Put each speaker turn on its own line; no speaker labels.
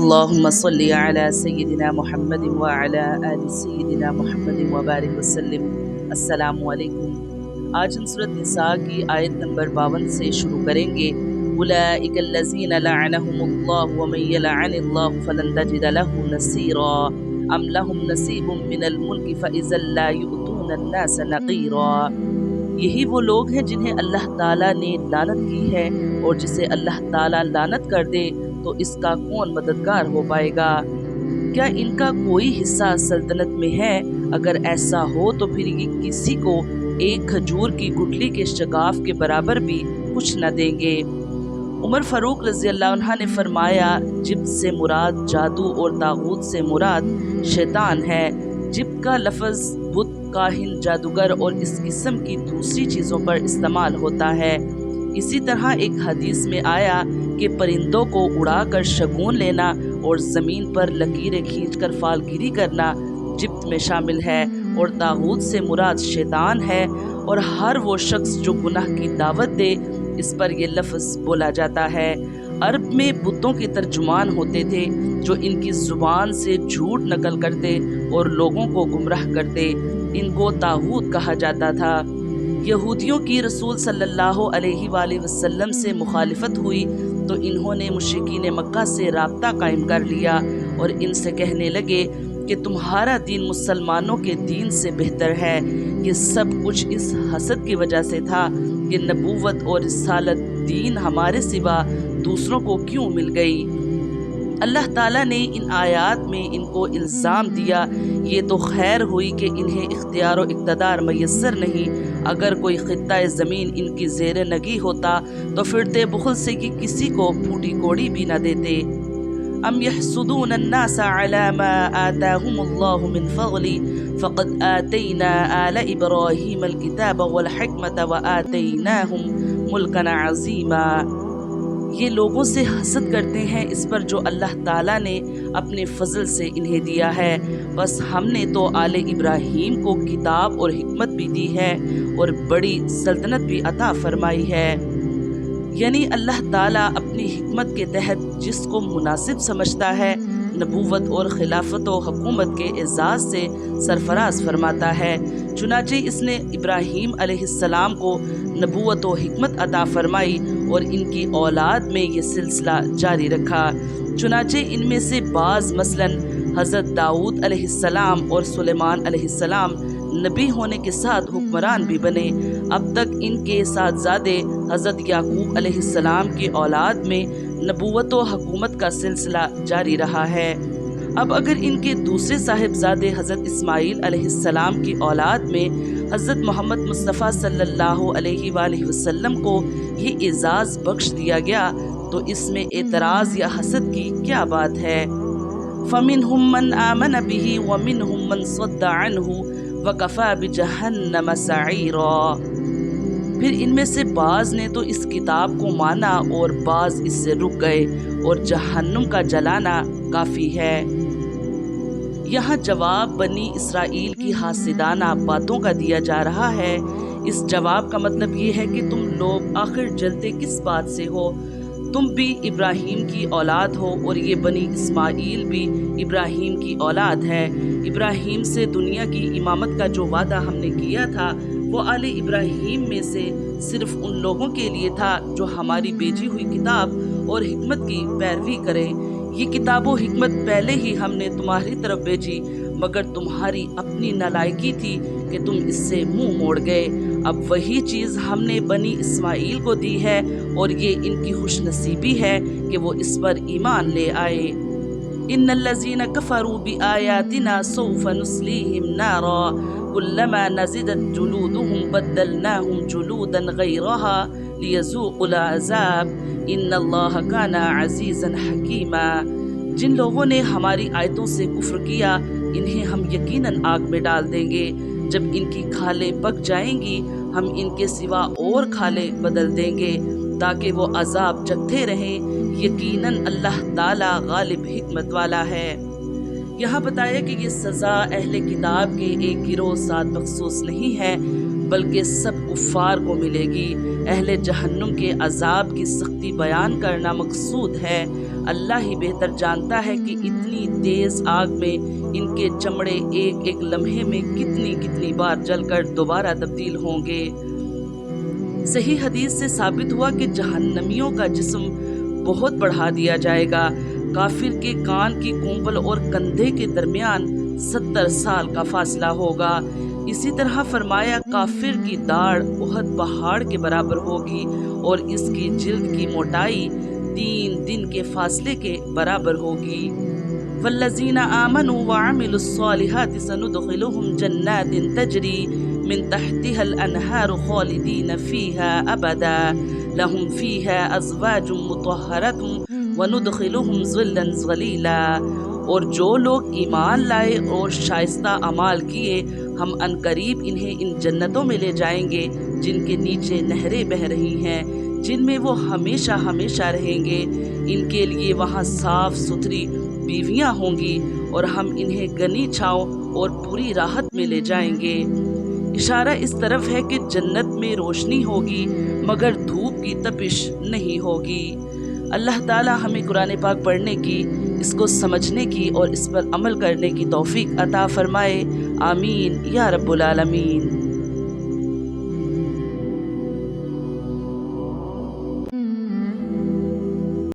اللہم صلی علی سیدنا محمد وعلی آل سیدنا محمد وبارک وسلم۔ السلام علیکم۔ آج ہم سورۃ نساء کی آیت نمبر 52 سے شروع کریں گے۔ اولئک الذین لعنہم اللہ ومن یلعن اللہ فلن تجد له نصیرا ام لهم نصیب من الملک فاذا لا یؤتون الناس نقیرا۔ یہی وہ لوگ ہیں جنہیں اللہ تعالیٰ نے لعنت کی ہے، اور جسے اللہ تعالیٰ لعنت کر دے تو اس کا کون مددگار ہو پائے گا؟ کیا ان کا کوئی حصہ سلطنت میں ہے؟ اگر ایسا ہو تو پھر یہ کسی کو ایک کھجور کی گٹھلی کے شگاف کے برابر بھی کچھ نہ دیں گے۔ عمر فاروق رضی اللہ عنہ نے فرمایا، جبت سے مراد جادو اور طاغوت سے مراد شیطان ہے۔ جبت کا لفظ بت، کاہن، جادوگر اور اس قسم کی دوسری چیزوں پر استعمال ہوتا ہے۔ اسی طرح ایک حدیث میں آیا کہ پرندوں کو اڑا کر شگون لینا اور زمین پر لکیریں کھینچ کر فالگیری کرنا جبت میں شامل ہے، اور طاغوت سے مراد شیطان ہے، اور ہر وہ شخص جو گناہ کی دعوت دے اس پر یہ لفظ بولا جاتا ہے۔ عرب میں بتوں کے ترجمان ہوتے تھے جو ان کی زبان سے جھوٹ نقل کرتے اور لوگوں کو گمراہ کرتے، ان کو طاغوت کہا جاتا تھا۔ یہودیوں کی رسول صلی اللہ علیہ وآلہ وسلم سے مخالفت ہوئی تو انہوں نے مشرکین مکہ سے رابطہ قائم کر لیا اور ان سے کہنے لگے کہ تمہارا دین مسلمانوں کے دین سے بہتر ہے۔ یہ سب کچھ اس حسد کی وجہ سے تھا کہ نبوت اور رسالت دین ہمارے سوا دوسروں کو کیوں مل گئی۔ اللہ تعالیٰ نے ان آیات میں ان کو الزام دیا، یہ تو خیر ہوئی کہ انہیں اختیار و اقتدار میسر نہیں، اگر کوئی خطہ زمین ان کی زیر نگی ہوتا تو پھرتے بخل سے کہ کسی کو پھوٹی کوڑی بھی نہ دیتے۔ ام یحسدون الناس علی ما آتاہم اللہ من فضل فقد آتینا آل ابراہیم الکتاب والحکمت وآتیناہم ملکا عظیما۔ یہ لوگوں سے حسد کرتے ہیں اس پر جو اللہ تعالیٰ نے اپنے فضل سے انہیں دیا ہے، بس ہم نے تو آل ابراہیم کو کتاب اور حکمت بھی دی ہے اور بڑی سلطنت بھی عطا فرمائی ہے۔ یعنی اللہ تعالیٰ اپنی حکمت کے تحت جس کو مناسب سمجھتا ہے نبوت اور خلافت و حکومت کے اعزاز سے سرفراز فرماتا ہے۔ چنانچہ اس نے ابراہیم علیہ السلام کو نبوت و حکمت عطا فرمائی اور ان کی اولاد میں یہ سلسلہ جاری رکھا۔ چنانچہ ان میں سے بعض مثلاً حضرت داؤد علیہ السلام اور سلیمان علیہ السلام نبی ہونے کے ساتھ حکمران بھی بنے۔ اب تک ان کے صاحبزادے حضرت یعقوب علیہ السلام کی اولاد میں نبوت و حکومت کا سلسلہ جاری رہا ہے۔ اب اگر ان کے دوسرے صاحبزادے حضرت اسماعیل علیہ السلام کی اولاد میں حضرت محمد مصطفیٰ صلی اللہ علیہ وآلہ وسلم کو یہ اعزاز بخش دیا گیا تو اس میں اعتراض یا حسد کی کیا بات ہے؟ فَمِنْهُمْ مَنْ آمَنَ بِهِ وَمِنْهُمْ مَنْ صَدَّ عَنْهُ وَكَفَى بِجَهَنَّمَ سَعِيرًا۔ پھر ان میں سے بعض نے تو اس کتاب کو مانا اور بعض اس سے رک گئے، اور جہنم کا جلانا کافی ہے۔ یہاں جواب بنی اسرائیل کی حاسدانہ باتوں کا دیا جا رہا ہے۔ اس جواب کا مطلب یہ ہے کہ تم لوگ آخر جلتے کس بات سے ہو؟ تم بھی ابراہیم کی اولاد ہو اور یہ بنی اسماعیل بھی ابراہیم کی اولاد ہے۔ ابراہیم سے دنیا کی امامت کا جو وعدہ ہم نے کیا تھا وہ آل ابراہیم میں سے صرف ان لوگوں کے لیے تھا جو ہماری بھیجی ہوئی کتاب اور حکمت کی پیروی کریں۔ یہ کتاب و حکمت پہلے ہی ہم نے تمہاری طرف بھیجی، مگر تمہاری اپنی نالائکی تھی کہ تم اس سے منہ موڑ گئے۔ اب وہی چیز ہم نے بنی اسماعیل کو دی ہے، اور یہ ان کی خوش نصیبی ہے کہ وہ اس پر ایمان لے آئے۔ ان الذین کفروا بآیاتنا سوف نصلیہم نارا کلما نضجت جلودہم بدلناہم جلودا غیرہا لیذوقوا العذاب ان اللہ کان عزیزا حکیما۔ جن لوگوں نے ہماری آیتوں سے کفر کیا انہیں ہم یقیناً آگ میں ڈال دیں گے۔ جب ان کی کھالیں پک جائیں گی ہم ان کے سوا اور کھالیں بدل دیں گے تاکہ وہ عذاب چکھتے رہیں۔ یقیناً اللہ تعالیٰ غالب حکمت والا ہے۔ یہاں بتایا کہ یہ سزا اہل کتاب کے ایک گروہ ساتھ مخصوص نہیں ہے، بلکہ سب کفار کو ملے گی۔ اہل جہنم کے عذاب کی سختی بیان کرنا مقصود ہے۔ اللہ ہی بہتر جانتا ہے کہ اتنی تیز آگ میں ان کے چمڑے ایک ایک لمحے میں کتنی کتنی بار جل کر دوبارہ تبدیل ہوں گے۔ صحیح حدیث سے ثابت ہوا کہ جہنمیوں کا جسم بہت بڑھا دیا جائے گا۔ کافر کے کان کی کونبل اور کندھے کے درمیان 70 سال کا فاصلہ ہوگا۔ اسی طرح فرمایا کافر کی داڑھ احد پہاڑ کے برابر ہوگی اور اس کی جلد کی موٹائی 3 دن کے فاصلے کے برابر ہوگی۔ والذین آمنوا وعملوا الصالحات سندخلهم جنات تجری من تحتها الانہار خالدین فیہا ابدا لهم فیہا ازواج مطہرۃ وندخلهم ظلا ظلیلا۔ اور جو لوگ ایمان لائے اور شائستہ اعمال کیے ہم عنقریب انہیں ان جنتوں میں لے جائیں گے جن کے نیچے نہریں بہہ رہی ہیں، جن میں وہ ہمیشہ ہمیشہ رہیں گے۔ ان کے لیے وہاں صاف ستھری بیویاں ہوں گی اور ہم انہیں گنی چھاؤں اور پوری راحت میں لے جائیں گے۔ اشارہ اس طرف ہے کہ جنت میں روشنی ہوگی مگر دھوپ کی تپش نہیں ہوگی۔ اللہ تعالی ہمیں قرآن پاک پڑھنے کی، اس کو سمجھنے کی اور اس پر عمل کرنے کی توفیق عطا فرمائے۔ آمین یا رب العالمین۔